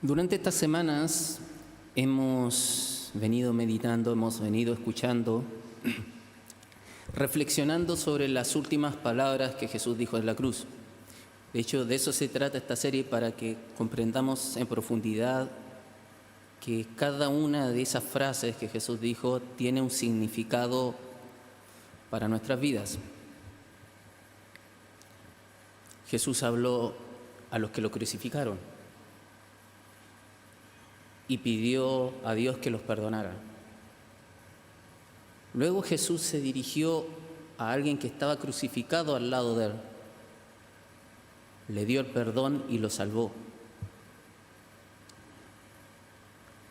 Durante estas semanas hemos venido meditando, hemos venido escuchando, reflexionando sobre las últimas palabras que Jesús dijo en la cruz. De hecho, de eso se trata esta serie, para que comprendamos en profundidad que cada una de esas frases que Jesús dijo tiene un significado para nuestras vidas. Jesús habló a los que lo crucificaron y pidió a Dios que los perdonara. Luego Jesús se dirigió a alguien que estaba crucificado al lado de él. Le dio el perdón y lo salvó.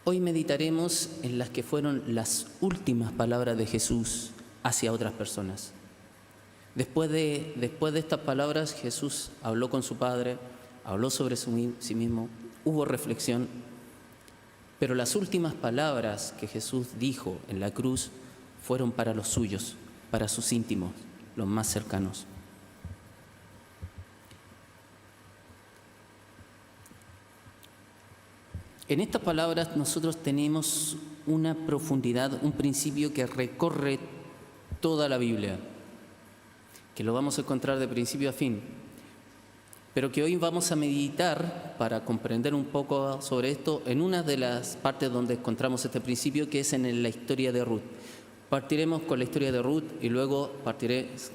Hoy meditaremos en las que fueron las últimas palabras de Jesús hacia otras personas. Después de estas palabras, Jesús habló con su Padre, habló sobre sí mismo, hubo reflexión. Pero las últimas palabras que Jesús dijo en la cruz fueron para los suyos, para sus íntimos, los más cercanos. En estas palabras nosotros tenemos una profundidad, un principio que recorre toda la Biblia, que lo vamos a encontrar de principio a fin, pero que hoy vamos a meditar para comprender un poco sobre esto en una de las partes donde encontramos este principio, que es en la historia de Ruth. Partiremos con la historia de Ruth y luego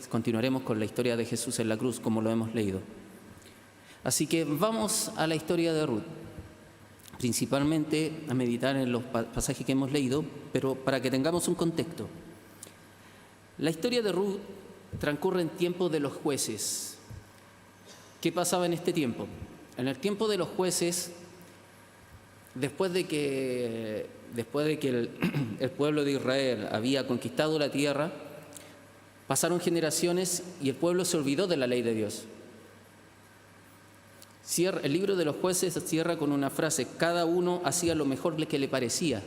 continuaremos con la historia de Jesús en la cruz, como lo hemos leído. Así que vamos a la historia de Ruth, principalmente a meditar en los pasajes que hemos leído, pero para que tengamos un contexto. La historia de Ruth transcurre en tiempo de los jueces. ¿Qué pasaba en este tiempo? En el tiempo de los jueces, después de que el pueblo de Israel había conquistado la tierra, pasaron generaciones y el pueblo se olvidó de la ley de Dios. El libro de los jueces cierra con una frase: cada uno hacía lo mejor que le parecía.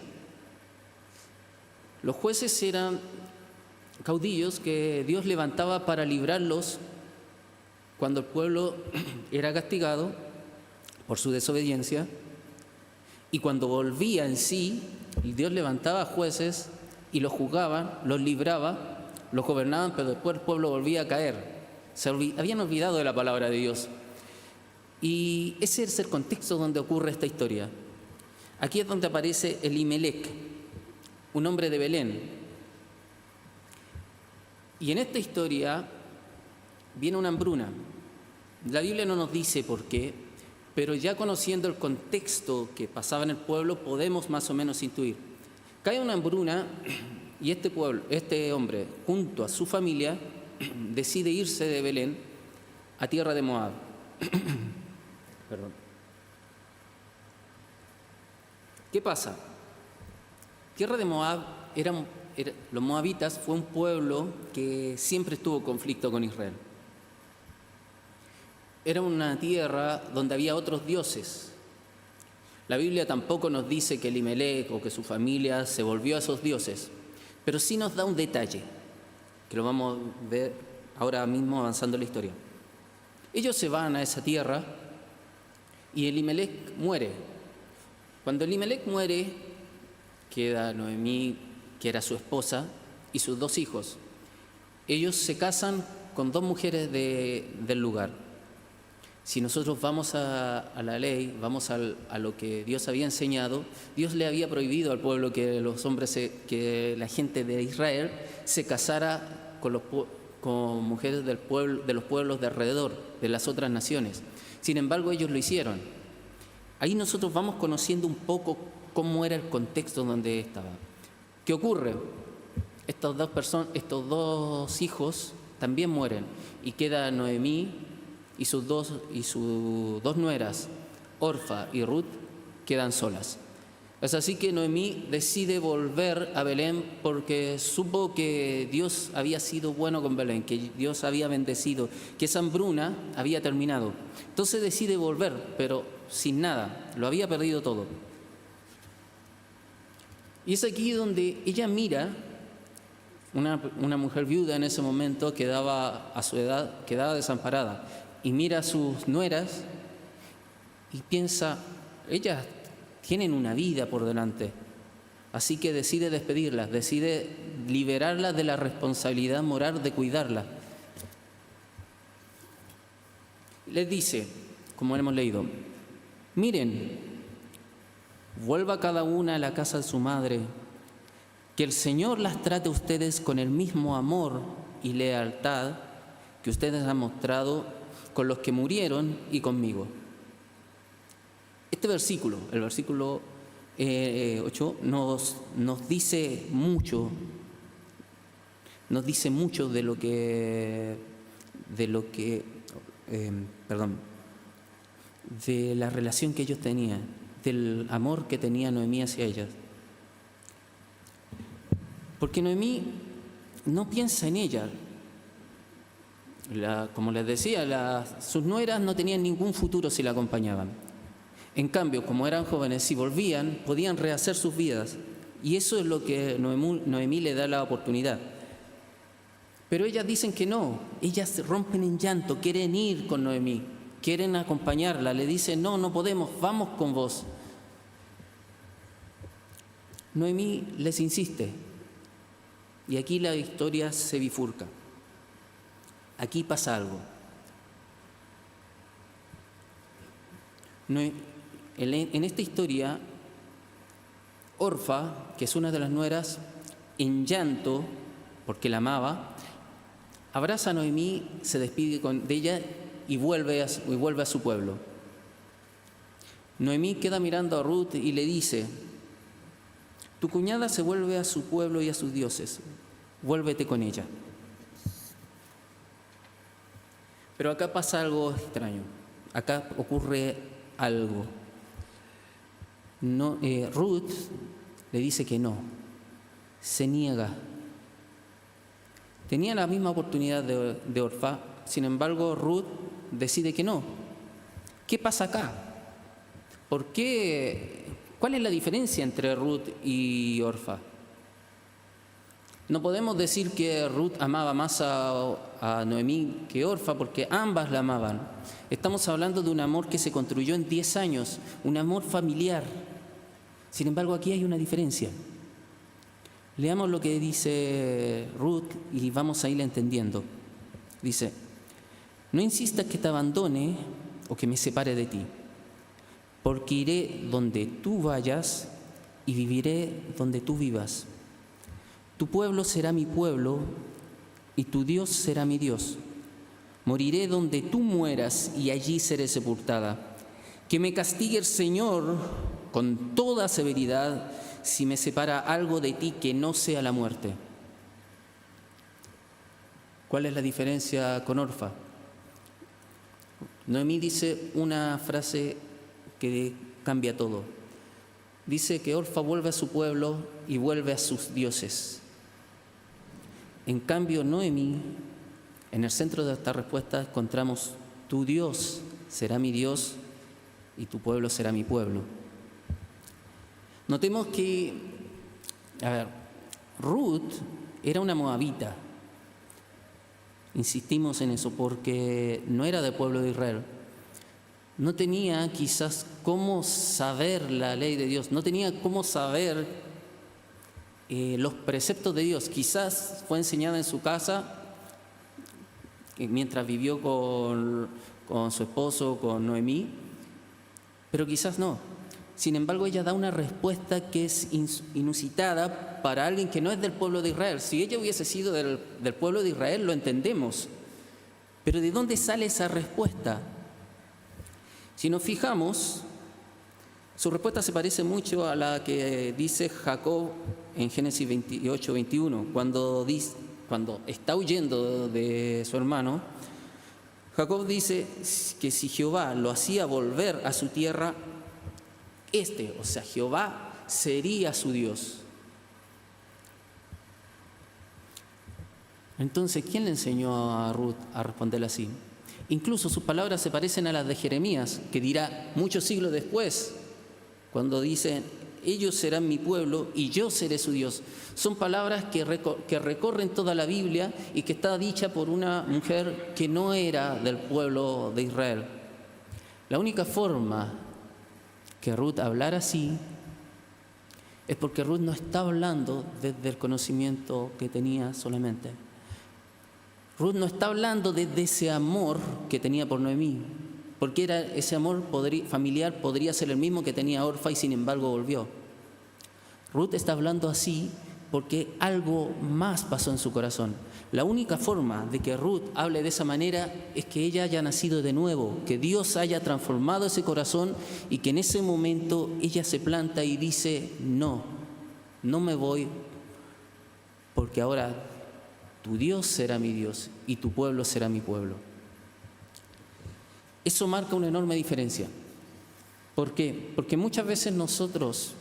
Los jueces eran caudillos que Dios levantaba para librarlos cuando el pueblo era castigado por su desobediencia, y cuando volvía en sí, Dios levantaba jueces y los juzgaban, los libraba, los gobernaban, pero después el pueblo volvía a caer. Habían olvidado de la palabra de Dios. Y ese es el contexto donde ocurre esta historia. Aquí es donde aparece Elimelec, un hombre de Belén. Y en esta historia viene una hambruna. La Biblia no nos dice por qué, pero ya conociendo el contexto que pasaba en el pueblo, podemos más o menos intuir. Cae una hambruna y este hombre, junto a su familia, decide irse de Belén a tierra de Moab. Perdón. ¿Qué pasa? Tierra de Moab los moabitas fue un pueblo que siempre estuvo en conflicto con Israel. Era una tierra donde había otros dioses. La Biblia tampoco nos dice que Elimelec o que su familia se volvió a esos dioses, pero sí nos da un detalle, que lo vamos a ver ahora mismo avanzando la historia. Ellos se van a esa tierra y Elimelec muere. Cuando Elimelec muere, queda Noemí, que era su esposa, y sus 2 hijos. Ellos se casan con 2 mujeres del lugar. Si nosotros vamos a la ley, vamos a lo que Dios había enseñado, Dios le había prohibido al pueblo que que la gente de Israel se casara con mujeres de los pueblos de alrededor, de las otras naciones. Sin embargo, ellos lo hicieron. Ahí nosotros vamos conociendo un poco cómo era el contexto donde estaba. ¿Qué ocurre? Estos 2 hijos también mueren y queda Noemí y sus dos nueras, Orfa y Ruth, quedan solas. Es así que Noemí decide volver a Belén porque supo que Dios había sido bueno con Belén, que Dios había bendecido, que esa hambruna había terminado. Entonces decide volver, pero sin nada, lo había perdido todo. Y es aquí donde ella mira, una mujer viuda en ese momento, a su edad, quedaba desamparada, y mira a sus nueras y piensa: ellas tienen una vida por delante. Así que decide despedirlas, decide liberarlas de la responsabilidad moral de cuidarlas. Les dice, como hemos leído, miren, vuelva cada una a la casa de su madre, que el Señor las trate a ustedes con el mismo amor y lealtad que ustedes han mostrado con los que murieron y conmigo. Este versículo, el versículo 8, nos dice mucho de la relación que ellos tenían, del amor que tenía Noemí hacia ellas. Porque Noemí no piensa en ella. Como les decía, sus nueras no tenían ningún futuro si la acompañaban. En cambio, como eran jóvenes, si volvían, podían rehacer sus vidas. Y eso es lo que Noemí le da la oportunidad. Pero ellas dicen que no. Ellas se rompen en llanto, quieren ir con Noemí, quieren acompañarla. Le dicen, no podemos, vamos con vos. Noemí les insiste. Y aquí la historia se bifurca. Aquí pasa algo. En esta historia, Orfa, que es una de las nueras, en llanto, porque la amaba, abraza a Noemí, se despide de ella y vuelve a su pueblo. Noemí queda mirando a Ruth y le dice, tu cuñada se vuelve a su pueblo y a sus dioses, vuélvete con ella. Pero acá pasa algo extraño, acá ocurre algo. Ruth le dice que no, se niega. Tenía la misma oportunidad de Orfa, sin embargo Ruth decide que no. ¿Qué pasa acá? ¿Por qué? ¿Cuál es la diferencia entre Ruth y Orfa? No podemos decir que Ruth amaba más a Noemí que Orfa, porque ambas la amaban. Estamos hablando de un amor que se construyó en 10 años, un amor familiar. Sin embargo, aquí hay una diferencia. Leamos lo que dice Ruth y vamos a ir entendiendo. Dice, no insistas que te abandone o que me separe de ti, porque iré donde tú vayas y viviré donde tú vivas. Tu pueblo será mi pueblo y tu Dios será mi Dios. Moriré donde tú mueras y allí seré sepultada. Que me castigue el Señor con toda severidad si me separa algo de ti que no sea la muerte. ¿Cuál es la diferencia con Orfa? Noemí dice una frase que cambia todo. Dice que Orfa vuelve a su pueblo y vuelve a sus dioses. En cambio, Noemí, en el centro de esta respuesta encontramos, tu Dios será mi Dios y tu pueblo será mi pueblo. Notemos que, Ruth era una moabita. Insistimos en eso porque no era del pueblo de Israel. No tenía quizás cómo saber la ley de Dios, no tenía cómo saber los preceptos de Dios. Quizás fue enseñada en su casa mientras vivió con su esposo, con Noemí, pero quizás no. Sin embargo, ella da una respuesta que es inusitada para alguien que no es del pueblo de Israel. Si ella hubiese sido del pueblo de Israel, lo entendemos. Pero ¿de dónde sale esa respuesta? Si nos fijamos, su respuesta se parece mucho a la que dice Jacob en Génesis 28, 21, cuando está huyendo de su hermano. Jacob dice que si Jehová lo hacía volver a su tierra, Jehová sería su Dios. Entonces, ¿quién le enseñó a Ruth a responder así? Incluso sus palabras se parecen a las de Jeremías, que dirá muchos siglos después, cuando dice, ellos serán mi pueblo y yo seré su Dios. Son palabras que recorren toda la Biblia y que está dicha por una mujer que no era del pueblo de Israel. La única forma que Ruth hablara así es porque Ruth no está hablando desde el conocimiento que tenía solamente. Ruth no está hablando desde ese amor que tenía por Noemí, porque ese amor familiar podría ser el mismo que tenía Orfa y sin embargo volvió. Ruth está hablando así porque algo más pasó en su corazón. La única forma de que Ruth hable de esa manera es que ella haya nacido de nuevo, que Dios haya transformado ese corazón y que en ese momento ella se planta y dice: no me voy, porque ahora tu Dios será mi Dios y tu pueblo será mi pueblo. Eso marca una enorme diferencia. ¿Por qué? Porque muchas veces nosotros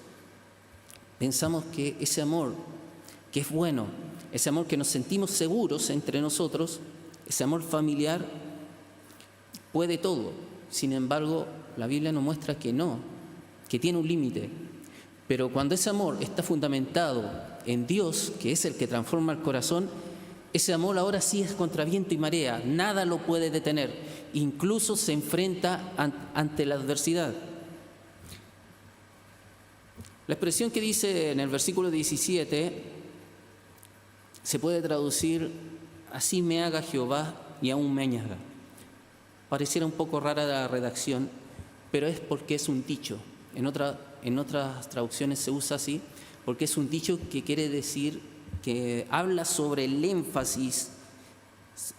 pensamos que ese amor que es bueno, ese amor que nos sentimos seguros entre nosotros, ese amor familiar, puede todo. Sin embargo, la Biblia nos muestra que no, que tiene un límite. Pero cuando ese amor está fundamentado en Dios, que es el que transforma el corazón, ese amor ahora sí es contra viento y marea, nada lo puede detener, incluso se enfrenta ante la adversidad. La expresión que dice en el versículo 17 se puede traducir: así me haga Jehová y aún me añada. Pareciera un poco rara la redacción, pero es porque es un dicho. En otras traducciones se usa así, porque es un dicho que quiere decir que habla sobre el énfasis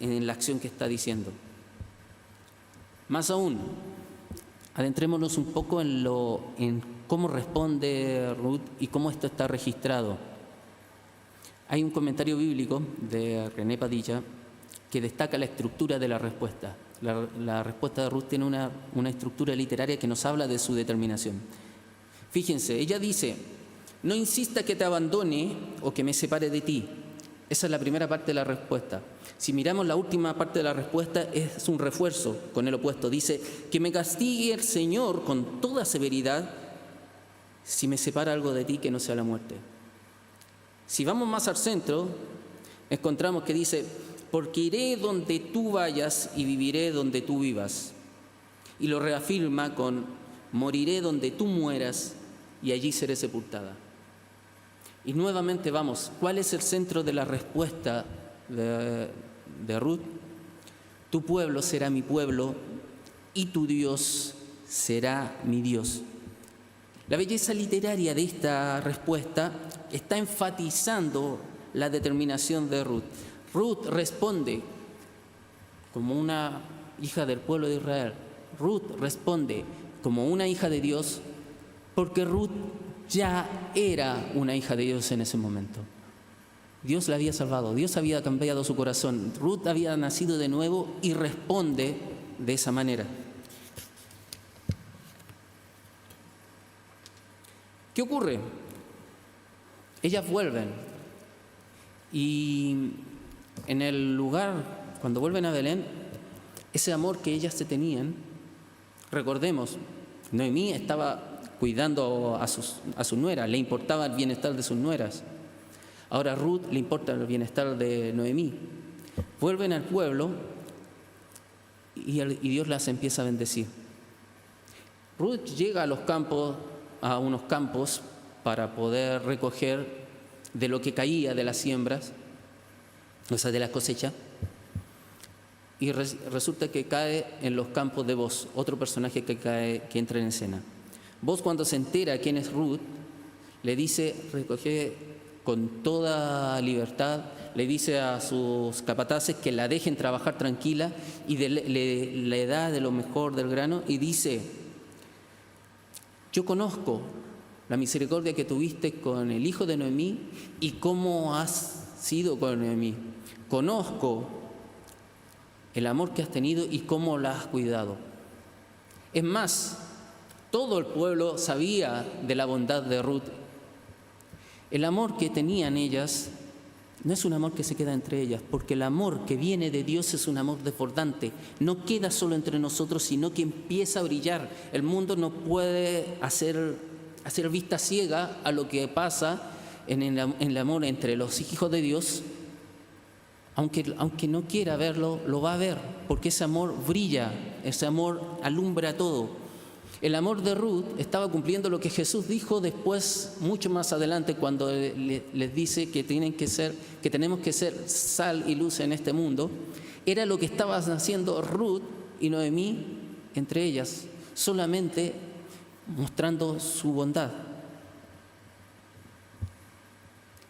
en la acción que está diciendo. Más aún, adentrémonos un poco en cómo responde Ruth y cómo esto está registrado. Hay un comentario bíblico de René Padilla que destaca la estructura de la respuesta. La respuesta de Ruth tiene una estructura literaria que nos habla de su determinación. Fíjense, ella dice: no insista que te abandone o que me separe de ti. Esa es la primera parte de la respuesta. Si miramos la última parte de la respuesta, es un refuerzo con el opuesto. Dice: que me castigue el Señor con toda severidad si me separa algo de ti que no sea la muerte. Si vamos más al centro, encontramos que dice: porque iré donde tú vayas y viviré donde tú vivas. Y lo reafirma con: moriré donde tú mueras y allí seré sepultada. Y nuevamente vamos, ¿cuál es el centro de la respuesta de Ruth? Tu pueblo será mi pueblo y tu Dios será mi Dios. La belleza literaria de esta respuesta está enfatizando la determinación de Ruth. Ruth responde como una hija del pueblo de Israel. Ruth responde como una hija de Dios, porque Ruth ya era una hija de Dios en ese momento. Dios la había salvado, Dios había cambiado su corazón. Ruth había nacido de nuevo y responde de esa manera. ¿Qué ocurre? Ellas vuelven y en el lugar, cuando vuelven a Belén, ese amor que ellas se tenían, recordemos, Noemí estaba cuidando a sus nueras, le importaba el bienestar de sus nueras. Ahora a Ruth le importa el bienestar de Noemí. Vuelven al pueblo y Dios las empieza a bendecir. Ruth llega a unos campos para poder recoger de lo que caía de las siembras, o sea, de la cosecha, y resulta que cae en los campos de Boz, otro personaje que entra en escena. Boz, cuando se entera quién es Ruth, le dice: recoge con toda libertad, le dice a sus capataces que la dejen trabajar tranquila y le da de lo mejor del grano y dice: yo conozco la misericordia que tuviste con el hijo de Noemí y cómo has sido con Noemí. Conozco el amor que has tenido y cómo la has cuidado. Es más, todo el pueblo sabía de la bondad de Ruth. El amor que tenían ellas no es un amor que se queda entre ellas, porque el amor que viene de Dios es un amor desbordante. No queda solo entre nosotros, sino que empieza a brillar. El mundo no puede hacer vista ciega a lo que pasa en el amor entre los hijos de Dios. Aunque no quiera verlo, lo va a ver, porque ese amor brilla, ese amor alumbra todo. El amor de Ruth estaba cumpliendo lo que Jesús dijo después, mucho más adelante, cuando les dice que tenemos que ser sal y luz en este mundo. Era lo que estaban haciendo Ruth y Noemí entre ellas, solamente mostrando su bondad.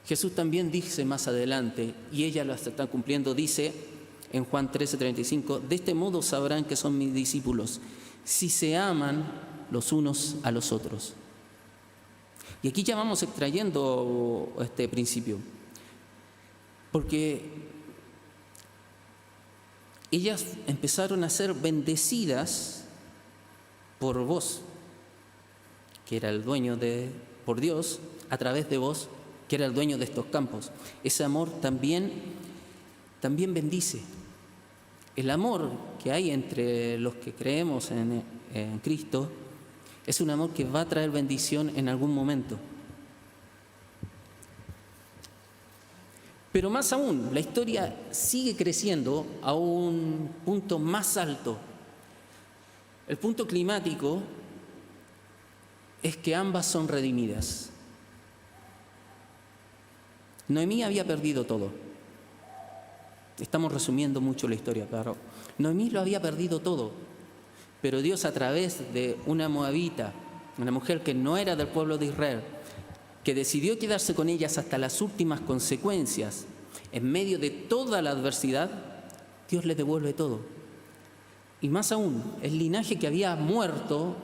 Jesús también dice más adelante, y ellas lo están cumpliendo, dice en Juan 13:35, de este modo sabrán que son mis discípulos, si se aman los unos a los otros. Y aquí ya vamos extrayendo este principio, porque ellas empezaron a ser bendecidas por vos, que era el dueño por Dios, a través de vos, que era el dueño de estos campos. Ese amor también bendice. El amor que hay entre los que creemos en Cristo es un amor que va a traer bendición en algún momento. Pero más aún, la historia sigue creciendo a un punto más alto. El punto climático es que ambas son redimidas. Noemí había perdido todo. Estamos resumiendo mucho la historia, pero Noemí lo había perdido todo. Pero Dios, a través de una moabita, una mujer que no era del pueblo de Israel, que decidió quedarse con ellas hasta las últimas consecuencias, en medio de toda la adversidad, Dios le devuelve todo. Y más aún, el linaje que había muerto,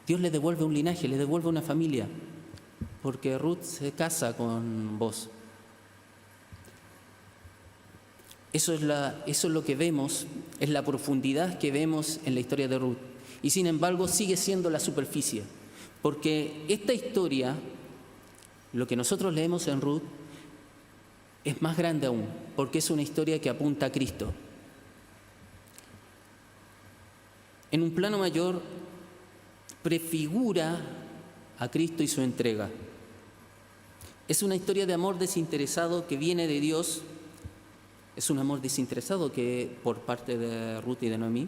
Dios le devuelve un linaje, le devuelve una familia, porque Ruth se casa con vos. Eso es lo que vemos, es la profundidad que vemos en la historia de Ruth. Y sin embargo sigue siendo la superficie, porque esta historia, lo que nosotros leemos en Ruth, es más grande aún, porque es una historia que apunta a Cristo. En un plano mayor, prefigura a Cristo y su entrega. Es una historia de amor desinteresado que viene de Dios. Es un amor desinteresado que por parte de Ruth y de Noemí,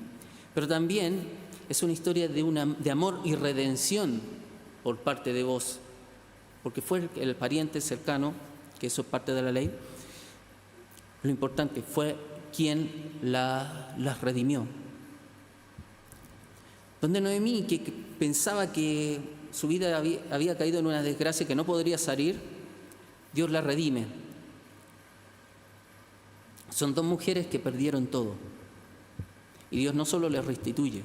pero también es una historia de amor y redención por parte de vos, porque fue el pariente cercano, que eso es parte de la ley. Lo importante fue quien las redimió. Donde Noemí, que pensaba que su vida había caído en una desgracia que no podría salir, Dios la redime. Son dos mujeres que perdieron todo. Y Dios no solo les restituye,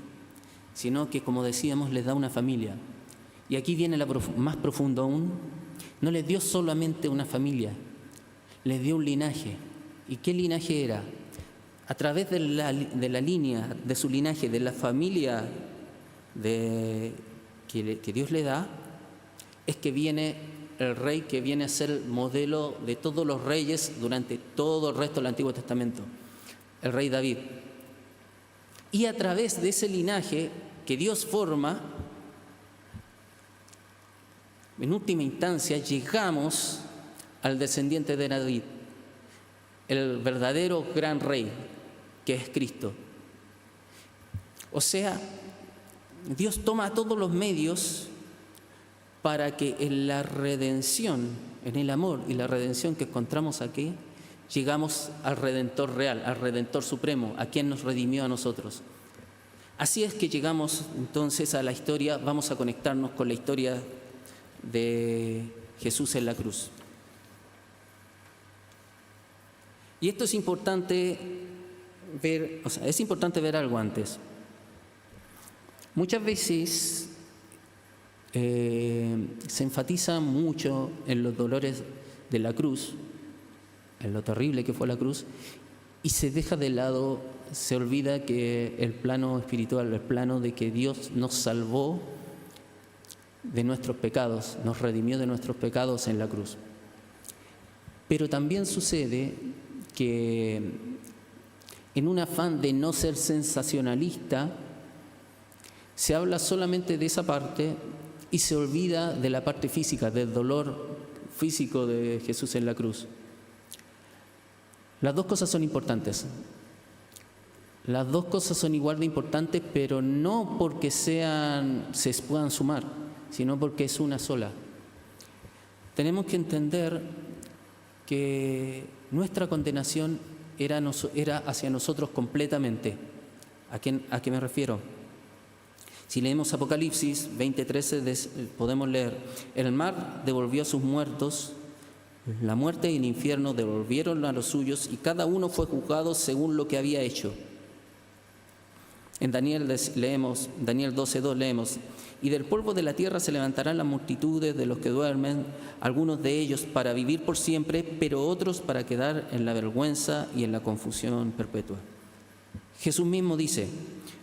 sino que, como decíamos, les da una familia. Y aquí viene más profundo aún. No les dio solamente una familia, les dio un linaje. ¿Y qué linaje era? A través de la línea, de su linaje, de la familia que Dios le da, es que viene el rey que viene a ser el modelo de todos los reyes durante todo el resto del Antiguo Testamento, el rey David. Y a través de ese linaje que Dios forma, en última instancia llegamos al descendiente de David, el verdadero gran rey, que es Cristo. O sea, Dios toma todos los medios para que en la redención, en el amor y la redención que encontramos aquí, llegamos al Redentor real, al Redentor supremo, a quien nos redimió a nosotros. Así es que llegamos entonces a la historia, vamos a conectarnos con la historia de Jesús en la cruz. Y esto es importante ver, es importante ver algo antes. Muchas veces se enfatiza mucho en los dolores de la cruz, en lo terrible que fue la cruz, y se deja de lado, se olvida que el plano espiritual, el plano de que Dios nos salvó de nuestros pecados, nos redimió de nuestros pecados en la cruz. Pero también sucede que en un afán de no ser sensacionalista, se habla solamente de esa parte y se olvida de la parte física, del dolor físico de Jesús en la cruz. Las dos cosas son importantes. Las dos cosas son igual de importantes, pero no porque se puedan sumar, sino porque es una sola. Tenemos que entender que nuestra condenación era hacia nosotros completamente. ¿A qué me refiero? Si leemos Apocalipsis 20:13, podemos leer: el mar devolvió a sus muertos, la muerte y el infierno devolvieron a los suyos, y cada uno fue juzgado según lo que había hecho. En Daniel 12:2 leemos: y del polvo de la tierra se levantarán las multitudes de los que duermen, algunos de ellos para vivir por siempre, pero otros para quedar en la vergüenza y en la confusión perpetua. Jesús mismo dice: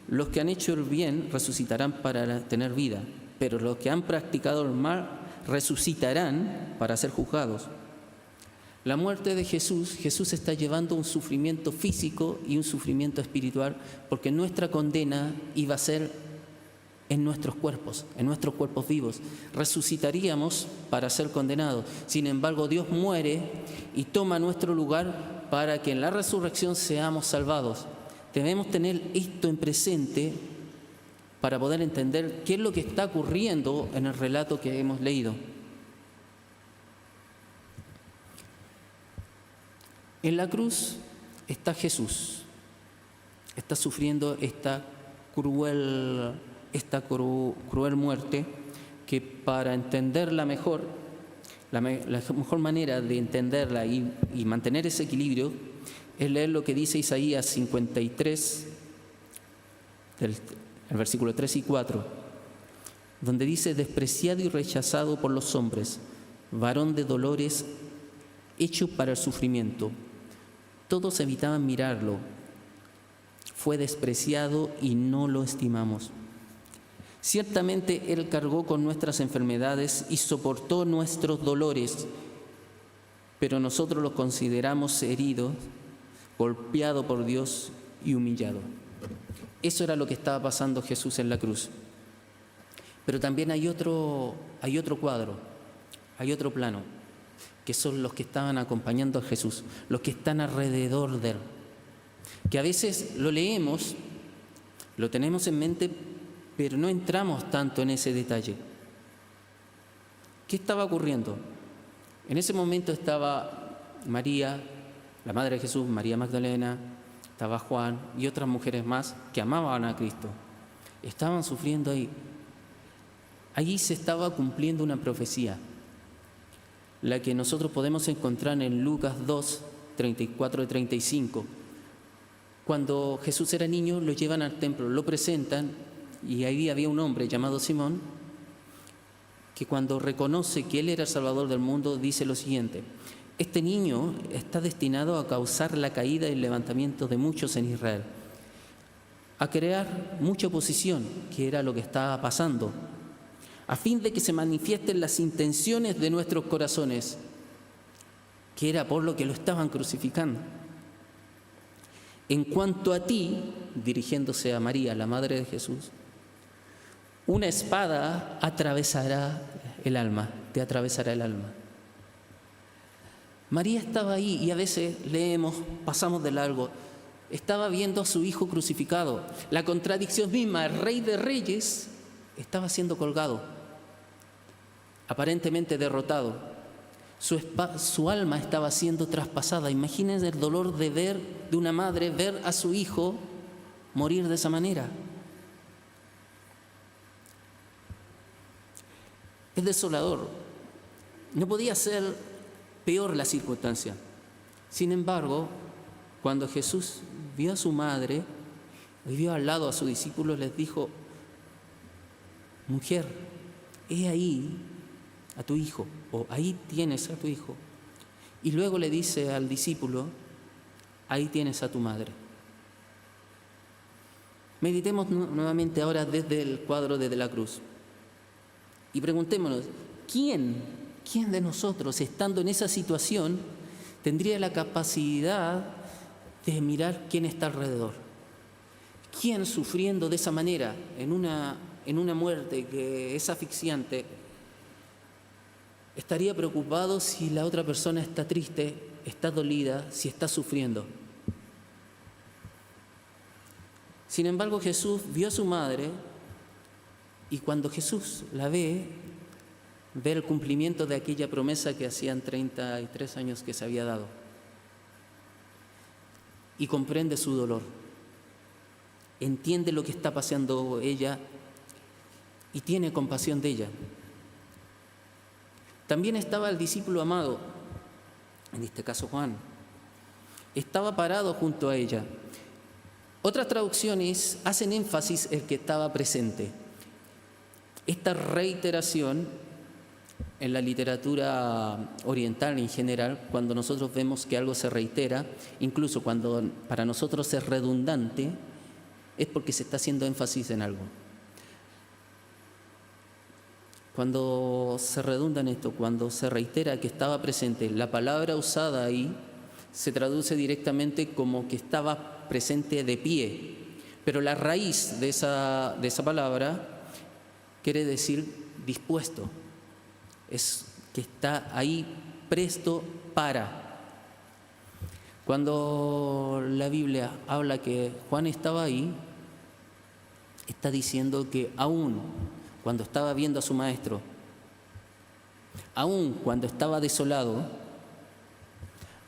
los que han hecho el bien resucitarán para tener vida, pero los que han practicado el mal resucitarán para ser juzgados. La muerte de Jesús está llevando un sufrimiento físico y un sufrimiento espiritual, porque nuestra condena iba a ser en nuestros cuerpos vivos. Resucitaríamos para ser condenados. Sin embargo, Dios muere y toma nuestro lugar para que en la resurrección seamos salvados. Debemos tener esto en presente para poder entender qué es lo que está ocurriendo en el relato que hemos leído. En la cruz está Jesús, está sufriendo esta cruel muerte, que para entenderla mejor, la mejor manera de entenderla y mantener ese equilibrio es leer lo que dice Isaías 53, el versículo 3 y 4, donde dice: despreciado y rechazado por los hombres, varón de dolores, hecho para el sufrimiento. Todos evitaban mirarlo. Fue despreciado y no lo estimamos. Ciertamente Él cargó con nuestras enfermedades y soportó nuestros dolores, pero nosotros lo consideramos herido, golpeado por Dios y humillado. Eso era lo que estaba pasando Jesús en la cruz. Pero también hay otro cuadro, hay otro plano, que son los que estaban acompañando a Jesús, los que están alrededor de Él, que a veces lo leemos, lo tenemos en mente, pero no entramos tanto en ese detalle. ¿Qué estaba ocurriendo? En ese momento estaba María, la madre de Jesús, María Magdalena, estaba Juan y otras mujeres más que amaban a Cristo. Estaban sufriendo ahí. Allí se estaba cumpliendo una profecía, la que nosotros podemos encontrar en Lucas 2, 34 y 35. Cuando Jesús era niño, lo llevan al templo, lo presentan, y ahí había un hombre llamado Simón, que cuando reconoce que Él era el Salvador del mundo, dice lo siguiente: este niño está destinado a causar la caída y el levantamiento de muchos en Israel, a crear mucha oposición, que era lo que estaba pasando, a fin de que se manifiesten las intenciones de nuestros corazones, que era por lo que lo estaban crucificando. En cuanto a ti, dirigiéndose a María, la madre de Jesús, una espada atravesará el alma, te atravesará el alma. María estaba ahí y a veces leemos, pasamos de largo, estaba viendo a su hijo crucificado. La contradicción misma, el Rey de Reyes estaba siendo colgado, aparentemente derrotado. Su alma estaba siendo traspasada. Imagínense el dolor de una madre ver a su hijo morir de esa manera. Es desolador. No podía ser peor la circunstancia. Sin embargo, cuando Jesús vio a su madre y vio al lado a sus discípulos, les dijo: mujer, he ahí a tu hijo, o ahí tienes a tu hijo. Y luego le dice al discípulo: ahí tienes a tu madre. Meditemos nuevamente ahora desde el cuadro de la cruz y preguntémonos: ¿quién de nosotros, estando en esa situación, tendría la capacidad de mirar quién está alrededor? ¿Quién, sufriendo de esa manera, en una muerte que es asfixiante, estaría preocupado si la otra persona está triste, está dolida, si está sufriendo? Sin embargo, Jesús vio a su madre y cuando Jesús la ve el cumplimiento de aquella promesa que hacían 33 años que se había dado. Y comprende su dolor. Entiende lo que está pasando ella y tiene compasión de ella. También estaba el discípulo amado, en este caso Juan. Estaba parado junto a ella. Otras traducciones hacen énfasis en que estaba presente. Esta reiteración en la literatura oriental en general, cuando nosotros vemos que algo se reitera, incluso cuando para nosotros es redundante, es porque se está haciendo énfasis en algo. Cuando se redunda en esto, cuando se reitera que estaba presente, la palabra usada ahí se traduce directamente como que estaba presente de pie, pero la raíz de esa palabra quiere decir dispuesto, es que está ahí presto para. Cuando la Biblia habla que Juan estaba ahí, está diciendo que aún cuando estaba viendo a su maestro, aún cuando estaba desolado,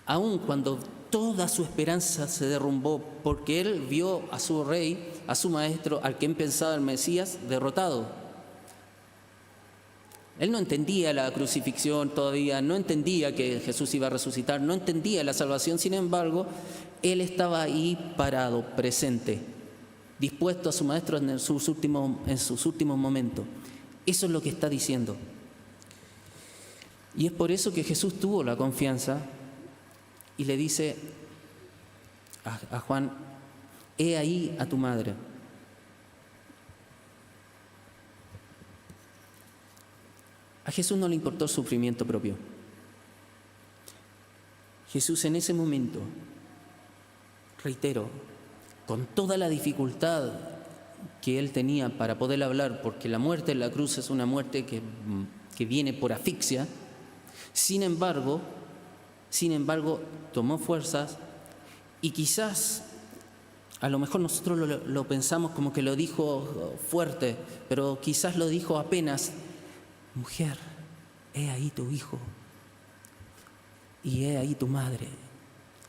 aún cuando toda su esperanza se derrumbó, porque él vio a su rey, a su maestro, al que él pensaba el Mesías, derrotado. Él no entendía la crucifixión todavía, no entendía que Jesús iba a resucitar, no entendía la salvación. Sin embargo, él estaba ahí parado, presente, dispuesto a su maestro en sus últimos momentos. Eso es lo que está diciendo. Y es por eso que Jesús tuvo la confianza y le dice a Juan: he ahí a tu madre. A Jesús no le importó el sufrimiento propio. Jesús en ese momento, reitero, con toda la dificultad que él tenía para poder hablar, porque la muerte en la cruz es una muerte que viene por asfixia, sin embargo, tomó fuerzas y quizás, a lo mejor nosotros lo pensamos como que lo dijo fuerte, pero quizás lo dijo apenas: mujer, he ahí tu hijo y he ahí tu madre.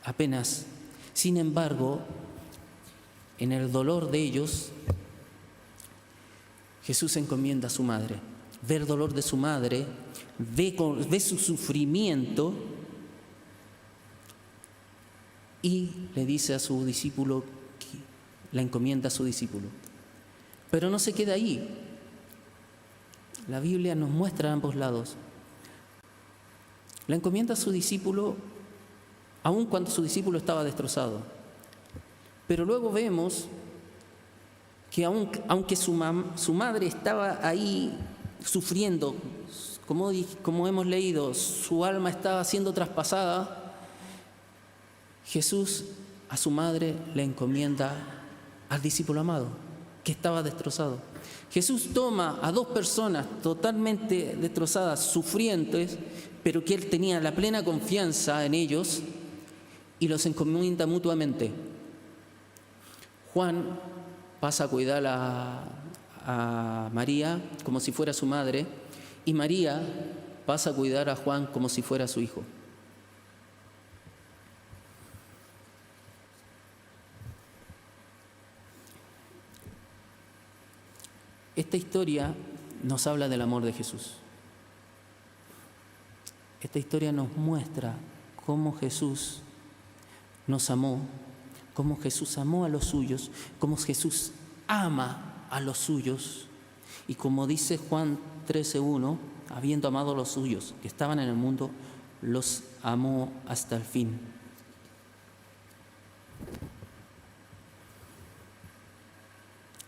Apenas. Sin embargo, en el dolor de ellos, Jesús encomienda a su madre. Ve el dolor de su madre, ve su sufrimiento y le dice a su discípulo, la encomienda a su discípulo. Pero no se queda ahí. La Biblia nos muestra ambos lados. La encomienda a su discípulo, aun cuando su discípulo estaba destrozado. Pero luego vemos que aunque su madre estaba ahí sufriendo, como hemos leído, su alma estaba siendo traspasada, Jesús a su madre le encomienda al discípulo amado, que estaba destrozado. Jesús toma a dos personas totalmente destrozadas, sufrientes, pero que él tenía la plena confianza en ellos y los encomienda mutuamente. Juan pasa a cuidar a María como si fuera su madre y María pasa a cuidar a Juan como si fuera su hijo. Esta historia nos habla del amor de Jesús. Esta historia nos muestra cómo Jesús nos amó, cómo Jesús amó a los suyos, cómo Jesús ama a los suyos. Y como dice Juan 13:1, habiendo amado a los suyos que estaban en el mundo, los amó hasta el fin.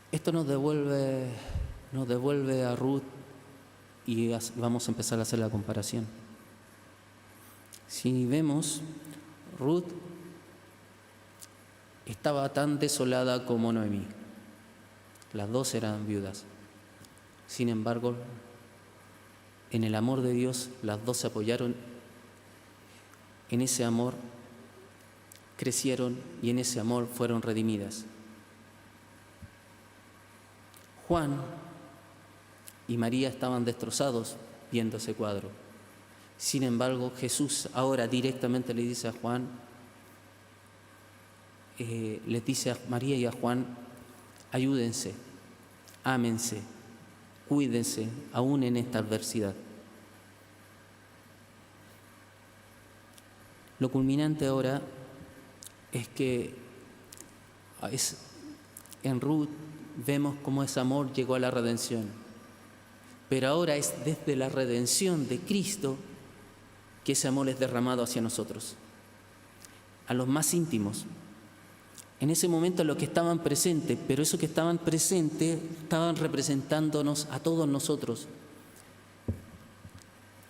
Esto nos devuelve a Ruth y vamos a empezar a hacer la comparación. Si vemos, Ruth estaba tan desolada como Noemí. Las dos eran viudas. Sin embargo, en el amor de Dios, las dos se apoyaron. En ese amor crecieron y en ese amor fueron redimidas. Juan y María estaban destrozados viendo ese cuadro. Sin embargo, Jesús ahora directamente le dice a Juan, les dice a María y a Juan, ayúdense, ámense, cuídense aún en esta adversidad. Lo culminante ahora es que en Ruth vemos cómo ese amor llegó a la redención. Pero ahora es desde la redención de Cristo que ese amor es derramado hacia nosotros, a los más íntimos. En ese momento los que estaban presentes, pero esos que estaban presentes estaban representándonos a todos nosotros.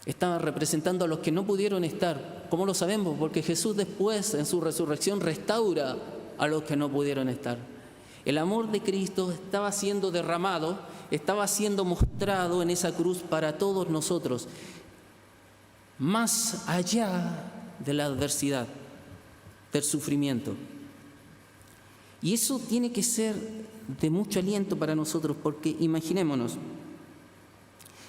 Estaban representando a los que no pudieron estar. ¿Cómo lo sabemos? Porque Jesús después, en su resurrección, restaura a los que no pudieron estar. El amor de Cristo estaba siendo derramado, estaba siendo mostrado en esa cruz para todos nosotros, más allá de la adversidad, del sufrimiento. Y eso tiene que ser de mucho aliento para nosotros, porque imaginémonos,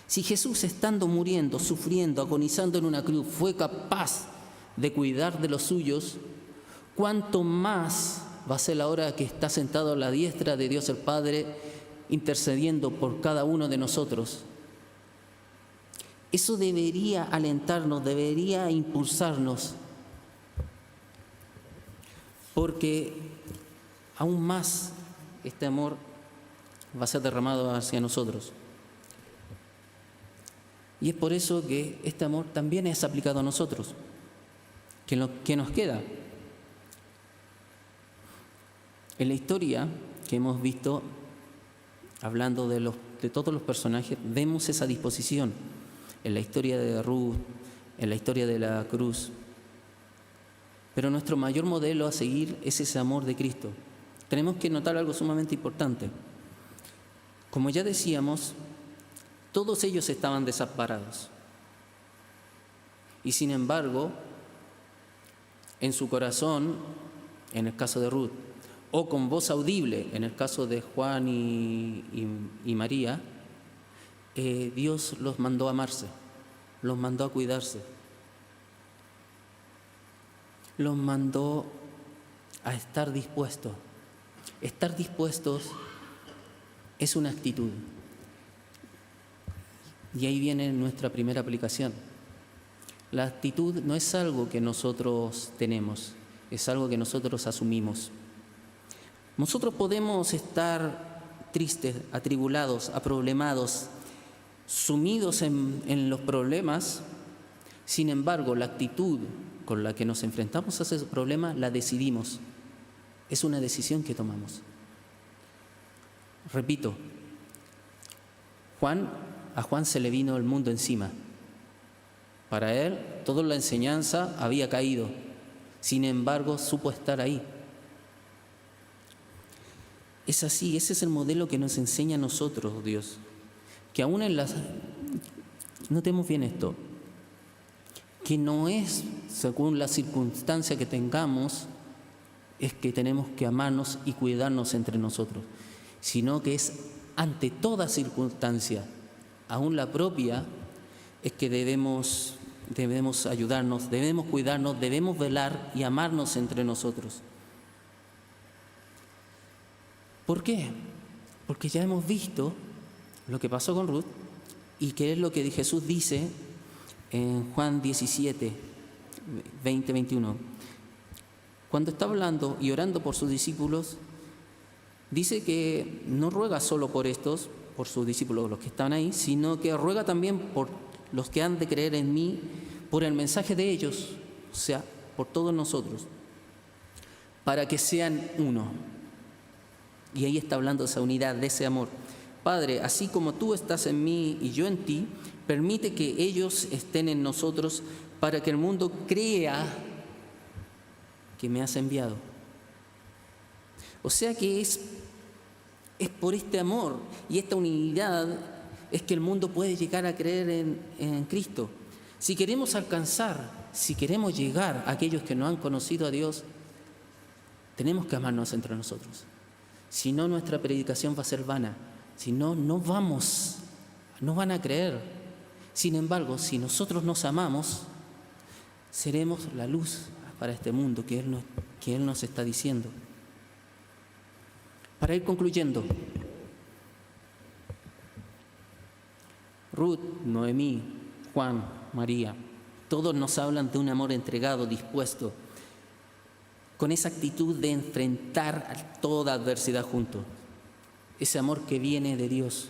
si Jesús, estando muriendo, sufriendo, agonizando en una cruz, fue capaz de cuidar de los suyos, ¿cuánto más va a ser la hora que está sentado a la diestra de Dios el Padre, intercediendo por cada uno de nosotros? Eso debería alentarnos, debería impulsarnos, porque aún más este amor va a ser derramado hacia nosotros. Y es por eso que este amor también es aplicado a nosotros. ¿Qué nos queda? En la historia que hemos visto, hablando de todos los personajes, vemos esa disposición. En la historia de Ruth, en la historia de la cruz. Pero nuestro mayor modelo a seguir es ese amor de Cristo. Tenemos que notar algo sumamente importante. Como ya decíamos, todos ellos estaban desamparados. Y sin embargo, en su corazón, en el caso de Ruth, o con voz audible, en el caso de Juan y María, Dios los mandó a amarse, los mandó a cuidarse, los mandó a estar dispuestos. Estar dispuestos es una actitud. Y ahí viene nuestra primera aplicación. La actitud no es algo que nosotros tenemos, es algo que nosotros asumimos. Nosotros podemos estar tristes, atribulados, aproblemados, sumidos en los problemas. Sin embargo, la actitud con la que nos enfrentamos a ese problema la decidimos. Es una decisión que tomamos. Repito, a Juan se le vino el mundo encima. Para él, toda la enseñanza había caído. Sin embargo, supo estar ahí. Es así, ese es el modelo que nos enseña a nosotros, Dios. Que aún notemos bien esto, que no es según la circunstancia que tengamos, es que tenemos que amarnos y cuidarnos entre nosotros, sino que es ante toda circunstancia, aún la propia, es que debemos ayudarnos, debemos cuidarnos, debemos velar y amarnos entre nosotros. ¿Por qué? Porque ya hemos visto lo que pasó con Ruth y que es lo que Jesús dice en Juan 17, 20, 21. Cuando está hablando y orando por sus discípulos, dice que no ruega solo por estos, por sus discípulos, los que están ahí, sino que ruega también por los que han de creer en mí, por el mensaje de ellos, o sea, por todos nosotros, para que sean uno. Y ahí está hablando de esa unidad, de ese amor. Padre, así como tú estás en mí y yo en ti, permite que ellos estén en nosotros para que el mundo crea que me has enviado. O sea que es por este amor y esta unidad es que el mundo puede llegar a creer en Cristo. Si queremos alcanzar, si queremos llegar a aquellos que no han conocido a Dios, tenemos que amarnos entre nosotros. Si no, nuestra predicación va a ser vana. Si no, no van a creer. Sin embargo, si nosotros nos amamos, seremos la luz para este mundo que Él nos está diciendo. Para ir concluyendo, Ruth, Noemí, Juan, María, todos nos hablan de un amor entregado, dispuesto, con esa actitud de enfrentar toda adversidad juntos. Ese amor que viene de Dios,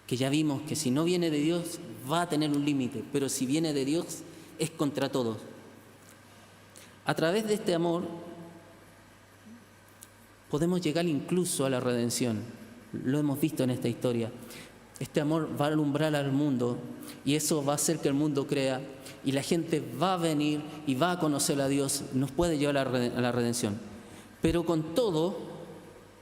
que ya vimos que si no viene de Dios va a tener un límite, pero si viene de Dios es contra todos. A través de este amor podemos llegar incluso a la redención. Lo hemos visto en esta historia. Este amor va a alumbrar al mundo y eso va a hacer que el mundo crea y la gente va a venir y va a conocer a Dios, nos puede llevar a la redención. Pero con todo,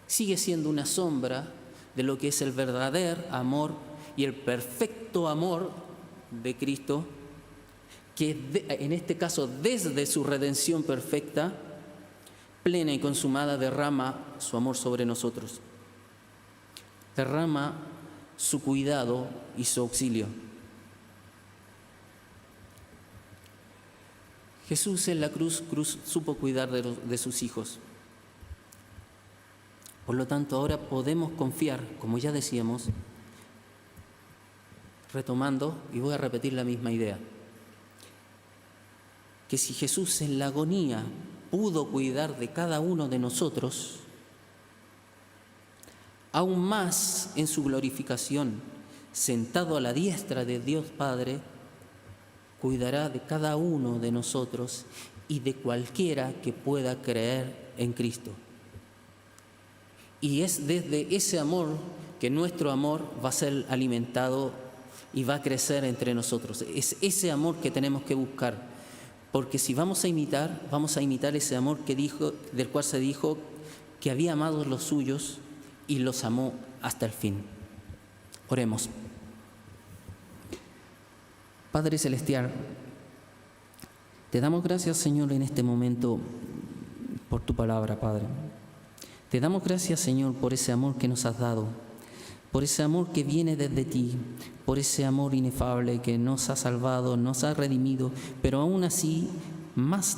sigue siendo una sombra de lo que es el verdadero amor y el perfecto amor de Cristo, que en este caso desde su redención perfecta, plena y consumada, derrama su amor sobre nosotros. Derrama su cuidado y su auxilio. Jesús en la cruz supo cuidar de sus hijos. Por lo tanto, ahora podemos confiar, como ya decíamos, retomando, y voy a repetir la misma idea, que si Jesús en la agonía pudo cuidar de cada uno de nosotros, aún más en su glorificación, sentado a la diestra de Dios Padre, cuidará de cada uno de nosotros y de cualquiera que pueda creer en Cristo. Y es desde ese amor que nuestro amor va a ser alimentado y va a crecer entre nosotros. Es ese amor que tenemos que buscar, porque si vamos a imitar ese amor del cual se dijo que había amado a los suyos y los amó hasta el fin. Oremos. Padre Celestial, te damos gracias, Señor, en este momento por tu palabra, Padre. Te damos gracias, Señor, por ese amor que nos has dado, por ese amor que viene desde ti, por ese amor inefable que nos ha salvado, nos ha redimido, pero aún así, más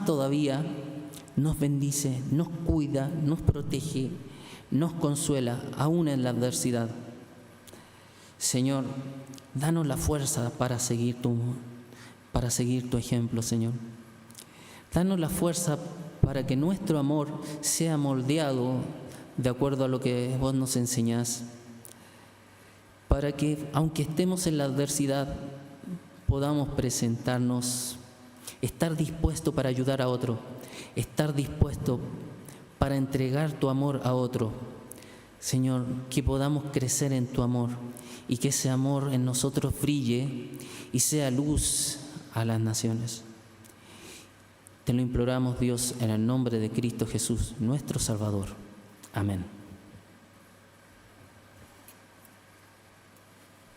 todavía, nos bendice, nos cuida, nos protege, nos consuela, aún en la adversidad. Señor, danos la fuerza para seguir tu ejemplo, Señor. Danos la fuerza para que nuestro amor sea moldeado de acuerdo a lo que vos nos enseñás, para que, aunque estemos en la adversidad, podamos presentarnos, estar dispuesto para ayudar a otro, estar dispuesto para entregar tu amor a otro. Señor, que podamos crecer en tu amor y que ese amor en nosotros brille y sea luz a las naciones. Te lo imploramos, Dios, en el nombre de Cristo Jesús, nuestro Salvador. Amén.